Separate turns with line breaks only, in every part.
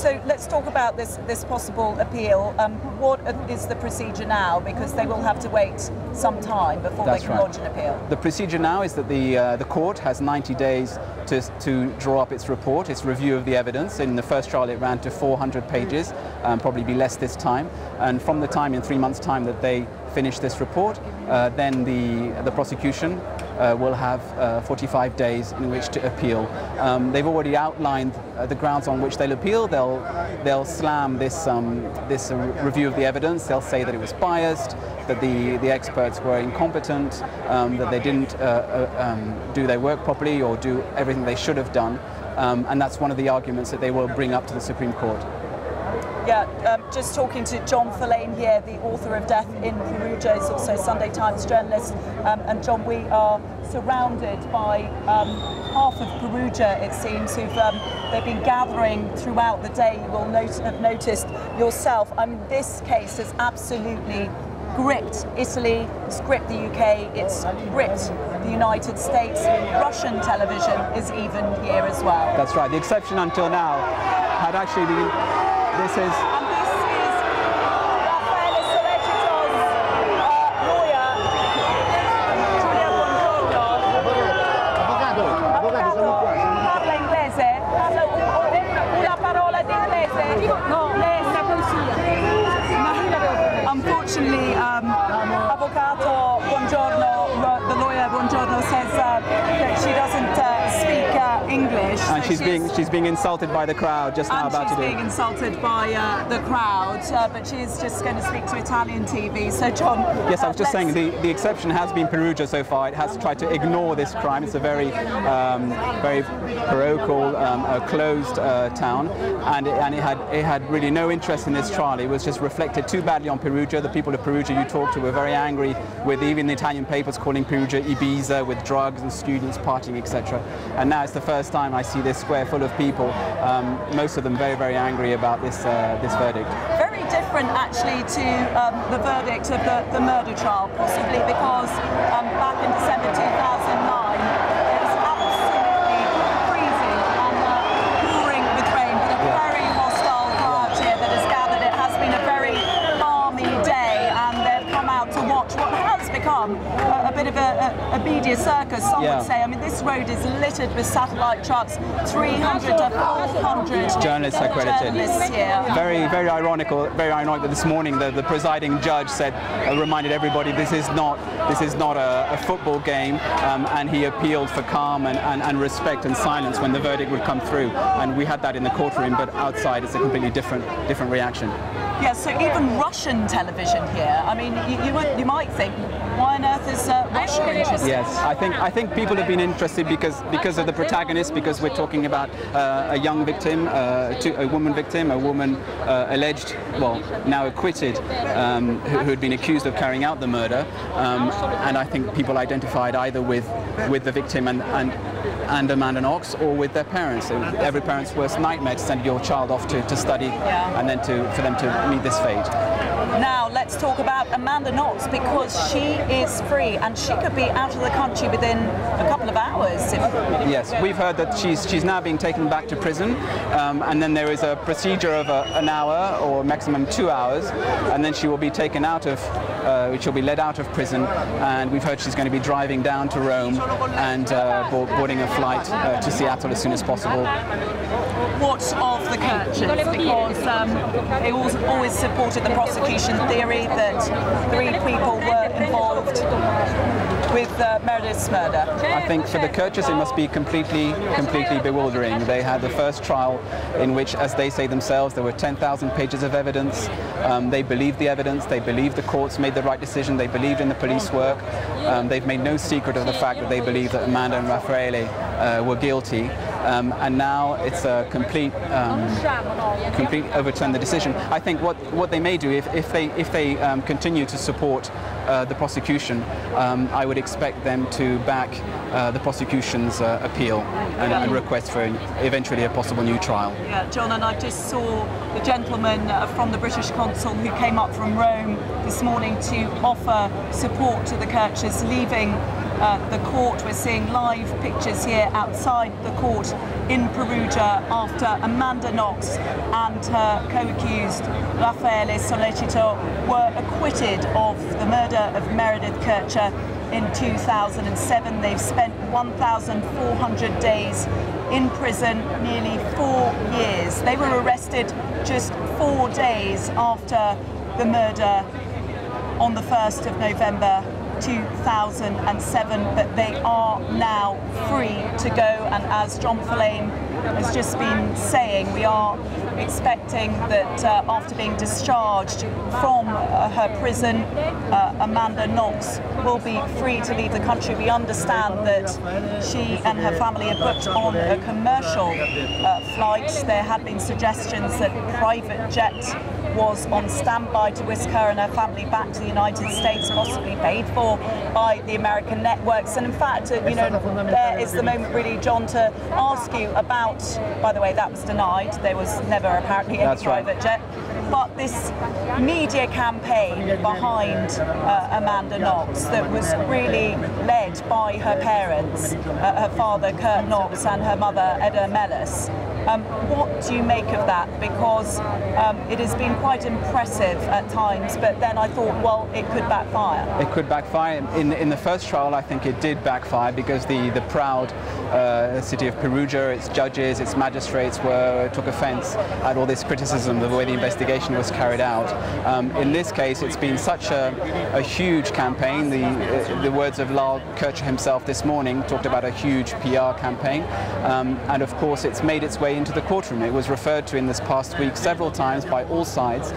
So let's talk about this possible appeal. What is the procedure now? Because they will have to wait some time before they can lodge an appeal.
The procedure now is that the court has 90 days to draw up its report, its review of the evidence. In the first trial it ran to 400 pages, probably be less this time. And from the time, in 3 months' time, that they finish this report, then the prosecution will have 45 days in which to appeal. They've already outlined the grounds on which they'll appeal. They'll slam this review of the evidence. They'll say that it was biased, that the experts were incompetent, that they didn't do their work properly or do everything they should have done. And that's one of the arguments that they will bring up to the Supreme Court.
Yeah, just talking to John Verlaine here, the author of Death in Perugia, is also Sunday Times journalist. And John, we are surrounded by half of Perugia, it seems, they've been gathering throughout the day. You will have noticed yourself. I mean, this case has absolutely gripped Italy, it's gripped the UK, it's gripped the United States. Russian television is even here as well.
That's right. The exception until now had actually been...
And this is Raffaele Sollecito's lawyer. Avvocato, parla inglese? Parla una parola di inglese? No, lei sa consiglia. Unfortunately, Avvocato, buongiorno, the lawyer, buongiorno, says that she doesn't speak English.
And so she's being insulted by the crowd just now about to do.
She's being insulted by the crowd, but she's just going to speak to Italian TV. So John.
Yes, I was just saying the exception has been Perugia so far. It has tried to ignore this crime. It's a very parochial, closed town, and it had really no interest in this trial. It was just reflected too badly on Perugia. The people of Perugia you talked to were very angry with even the Italian papers calling Perugia Ibiza, with drugs and students partying, etc. And now it's the first time I see this square full of people, most of them very, very angry about this verdict. Very
different actually to the verdict of the murder trial, possibly because back in December 2009 it was absolutely freezing and pouring with rain, with a very hostile crowd here that has gathered. It has been a very balmy day and they've come out to watch what has become a bit of a media circus, some would say. I mean, this road is littered with satellite trucks, 300 to 400
journalists accredited.
Here.
Very ironic that this morning the presiding judge said, reminded everybody this is not a football game, and he appealed for calm and respect and silence when the verdict would come through. And we had that in the courtroom, but outside it's a completely different reaction.
Yeah, so even Russian television here. I mean, you might think, why on earth is Russia interested?
Yes, I think people have been interested because of the protagonist, because we're talking about a young victim, a woman victim, a woman alleged, well, now acquitted, who had been accused of carrying out the murder, and I think people identified either with the victim and Amanda Knox, or with their parents. Every parent's worst nightmare to send your child off to study, and then for them to meet this fate.
Now let's talk about Amanda Knox, because she is free and she could be out of the country within a couple of hours.
Yes, we've heard that she's now being taken back to prison, and then there is a procedure of an hour or maximum 2 hours, and then she will be taken out of, she'll be led out of prison, and we've heard she's going to be driving down to Rome and boarding a flight to Seattle as soon as possible.
What of the Kerchers? Because they always supported the prosecution theory that 3 people were involved with Meredith's murder.
I think for the Kerchers it must be completely bewildering. They had the first trial in which, as they say themselves, there were 10,000 pages of evidence. They believed the evidence, they believed the courts made the right decision, they believed in the police work. They've made no secret of the fact that they believe that Amanda and Raffaele were guilty. And now it's a complete overturn the decision. I think what they may do, if they continue to support the prosecution, I would expect them to back the prosecution's appeal and request for eventually a possible new trial.
Yeah, John, and I just saw the gentleman from the British consul who came up from Rome this morning to offer support to the Kerchers, leaving the court. We're seeing live pictures here outside the court in Perugia after Amanda Knox and her co-accused Raffaele Sollecito were acquitted of the murder of Meredith Kercher in 2007. They've spent 1,400 days in prison, nearly 4 years. They were arrested just 4 days after the murder on the 1st of November 2007, but they are now free to go. And as John Follayne has just been saying, we are expecting that after being discharged from her prison, Amanda Knox will be free to leave the country. We understand that she and her family are booked on a commercial flight. There had been suggestions that a private jet was on standby to whisk her and her family back to the United States, possibly paid for by the American networks. And in fact, you know, there is the moment really, John, to ask you about, by the way, that was denied. There was never apparently any private jet. But this media campaign behind Amanda Knox that was really led by her parents, her father Kurt Knox and her mother Edda Mellis. What do you make of that? Because it has been quite impressive at times, but then I thought, well, it could backfire. It
could backfire. In the first trial, I think it did backfire because the proud city of Perugia, its judges, its magistrates took offence at all this criticism of the way the investigation was carried out. In this case, it's been such a huge campaign. The words of Lal Kercher himself this morning talked about a huge PR campaign, and of course it's made its way into the courtroom. It was referred to in this past week several times by all sides.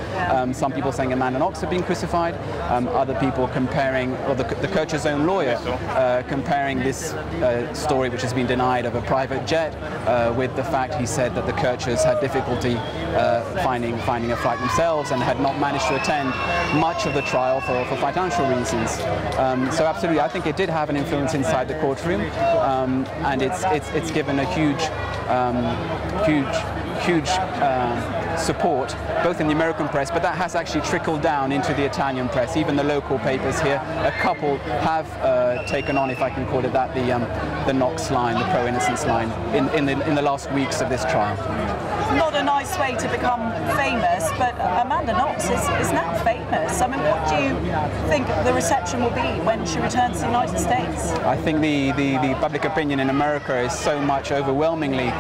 Some people saying Amanda Knox had been crucified, other people comparing, or the Kercher's own lawyer comparing this story, which has been denied, of a private jet with the fact he said that the Kerchers had difficulty finding a flight themselves and had not managed to attend much of the trial for financial reasons. So absolutely, I think it did have an influence inside the courtroom, and it's given a huge support both in the American press, but that has actually trickled down into the Italian press. Even the local papers here, a couple have taken on, if I can call it that, the Knox line, the pro-innocence line, in the last weeks of this trial.
Not a nice way to become famous, but Amanda Knox is now famous. I mean, what do you think the reception will be when she returns to the United States?
I think the public opinion in America is so much overwhelmingly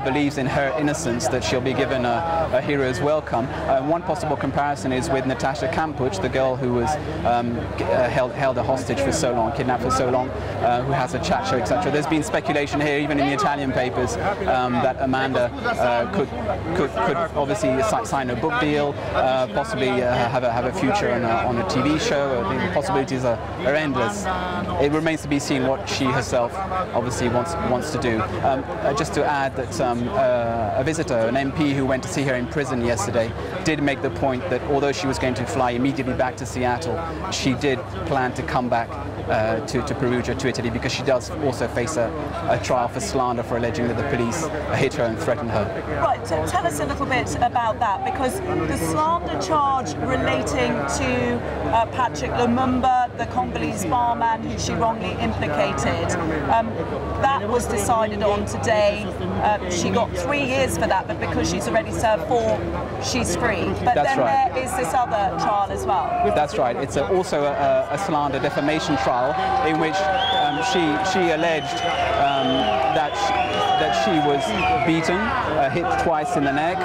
believes in her innocence that she'll be given a hero's welcome. One possible comparison is with Natasha Kampusch, the girl who was held a hostage for so long, kidnapped for so long, who has a chat show, etc. There's been speculation here, even in the Italian papers, that Amanda could obviously sign a book deal, possibly have a future on a TV show. The possibilities are endless. It remains to be seen what she herself obviously wants to do. Just to add that a visitor, an MP who went to see her in prison yesterday, did make the point that although she was going to fly immediately back to Seattle, she did plan to come back to Perugia, to Italy, because she does also face a trial for slander for alleging that the police hit her and threatened her.
Right, so tell us a little bit about that, because the slander charge relating to Patrick Lumumba, the Congolese barman who she wrongly implicated, that was decided on today. She got 3 years for that, but because she's already served 4, she's free. But
That's
then
right.
There is this other trial as well.
That's right. It's also a slander defamation trial in which she alleged that she was beaten, hit twice in the neck,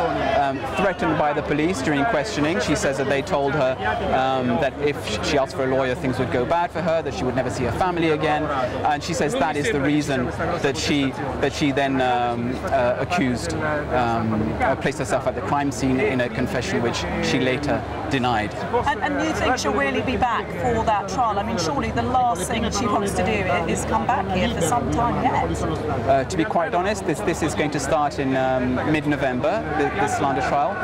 threatened by the police during questioning. She says that they told her that if she asked for a lawyer, things would go bad for her, that she would never see her family again. And she says that is the reason that she then accused, placed herself at the crime scene in a confession which she later denied.
And you think she'll really be back for that trial? I mean, surely the last thing she wants to do is come back here for some time yet.
To be quite honest, this is going to start in mid-November, the slander trial.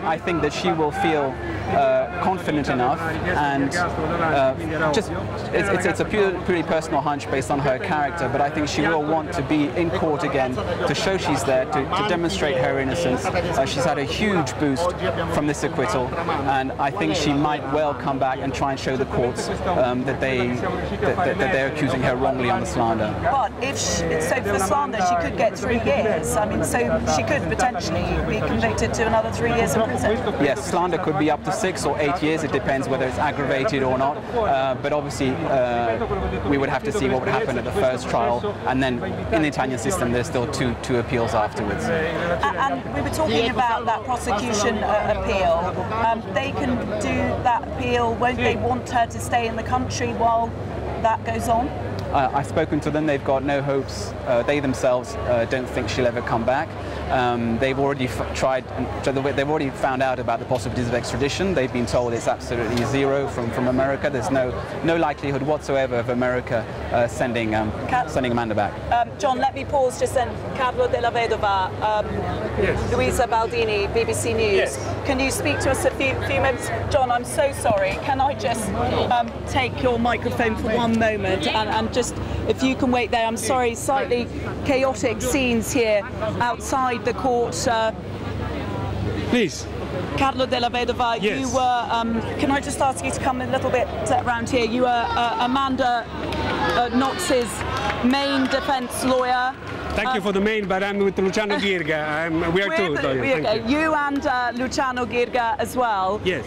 I think that she will feel confident enough, and it's a purely personal hunch based on her character, but I think she will want to be in court again to show she's there, to demonstrate her innocence. She's had a huge boost from this acquittal, and I think she might well come back and try and show the courts that they're accusing her wrongly on the slander.
But so for slander, she could get 3 years. I mean, so she could potentially be convicted to another 3 years in prison.
Yes, slander could be up to 6 or 8 years. It depends whether it's aggravated or not. But obviously, we would have to see what would happen at the first trial, and then in the Italian system, there's still two appeals afterwards.
And we were talking about that prosecution appeal. They can do that appeal. Won't they want her to stay in the country while that goes on?
I've spoken to them. They've got no hopes. They themselves don't think she'll ever come back. They've already tried. They've already found out about the possibilities of extradition. They've been told it's absolutely zero from America. There's no likelihood whatsoever of America sending Amanda back.
John, let me pause just then. Carlo Della Vedova,
yes.
Luisa Baldini, BBC News.
Yes.
Can you speak to us a few minutes? John, I'm so sorry. Can I just take your microphone for one moment and just, if you can wait there. I'm sorry, slightly chaotic scenes here outside the court.
Please.
Carlo Della Vedova,
yes.
You were, can I just ask you to come a little bit around here? You were Amanda Knox's main defence lawyer.
Thank you for the main, but I'm with Luciano Girga. We are two.
You and Luciano Girga as well.
Yes.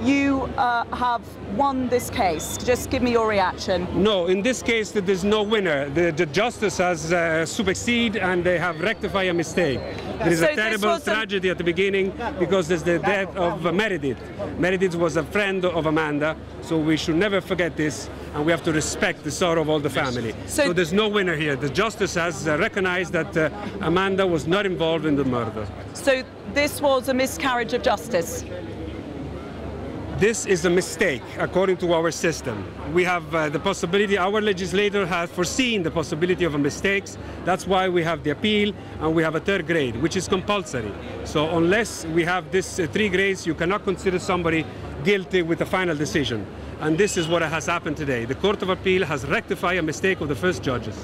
You have won this case. Just give me your reaction.
No, in this case, there's no winner. The justice has superseded, and they have rectified a mistake. There is a terrible tragedy at the beginning because there's the death of Meredith. Meredith was a friend of Amanda, so we should never forget this, and we have to respect the sorrow of all the family. So there's no winner here. The justice has recognized that Amanda was not involved in the murder.
So this was a miscarriage of justice?
This is a mistake, according to our system. We have the possibility, our legislator has foreseen the possibility of mistakes. That's why we have the appeal, and we have a 3rd grade, which is compulsory. So unless we have this 3 grades, you cannot consider somebody guilty with a final decision. And this is what has happened today. The Court of Appeal has rectified a mistake of the first judges.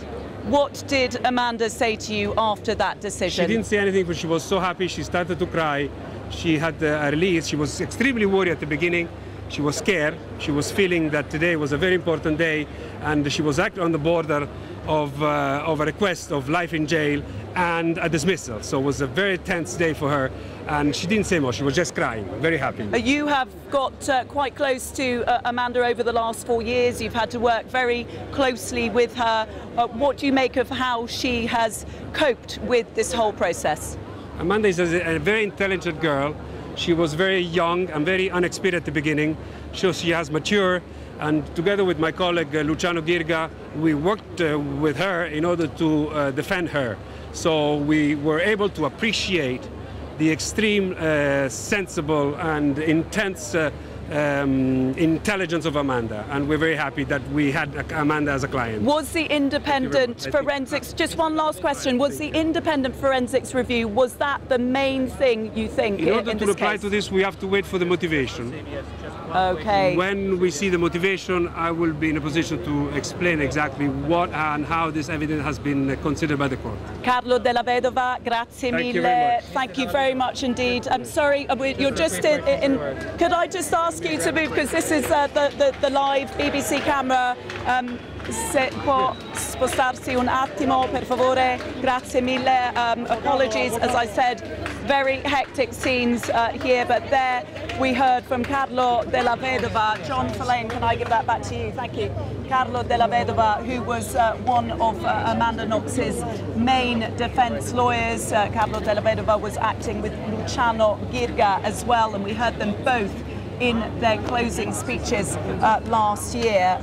What did Amanda say to you after that decision?
She didn't say anything, but she was so happy. She started to cry. She had a release. She was extremely worried at the beginning. She was scared. She was feeling that today was a very important day, and she was actually on the border of a request of life in jail and a dismissal. So it was a very tense day for her, and she didn't say much. She was just crying, very happy.
You have got quite close to Amanda over the last 4 years. You've had to work very closely with her. What do you make of how she has coped with this whole process?
Amanda is a very intelligent girl. She was very young and very unexperienced at the beginning, so she has matured. And together with my colleague Luciano Girga, we worked with her in order to defend her. So we were able to appreciate the extreme, sensible and intense intelligence of Amanda, and we're very happy that we had Amanda as a client.
Was the independent forensics, just one last question, was the independent forensics review, was that the main thing you think in this case?
In order to reply to this, we have to wait for the motivation.
Okay.
When we see the motivation, I will be in a position to explain exactly what and how this evidence has been considered by the court.
Carlo Della Vedova, grazie mille. Thank you very much indeed. I'm sorry, you're just in could I just ask you to move, because this is the live BBC camera. Se può spostarsi un attimo, per favore. Grazie mille. Apologies, as I said, very hectic scenes here, but there we heard from Carlo Della Vedova. John Folane, can I give that back to you? Thank you. Carlo Della Vedova, who was one of Amanda Knox's main defence lawyers. Carlo Della Vedova was acting with Luciano Girga as well, and we heard them both in their closing speeches last year.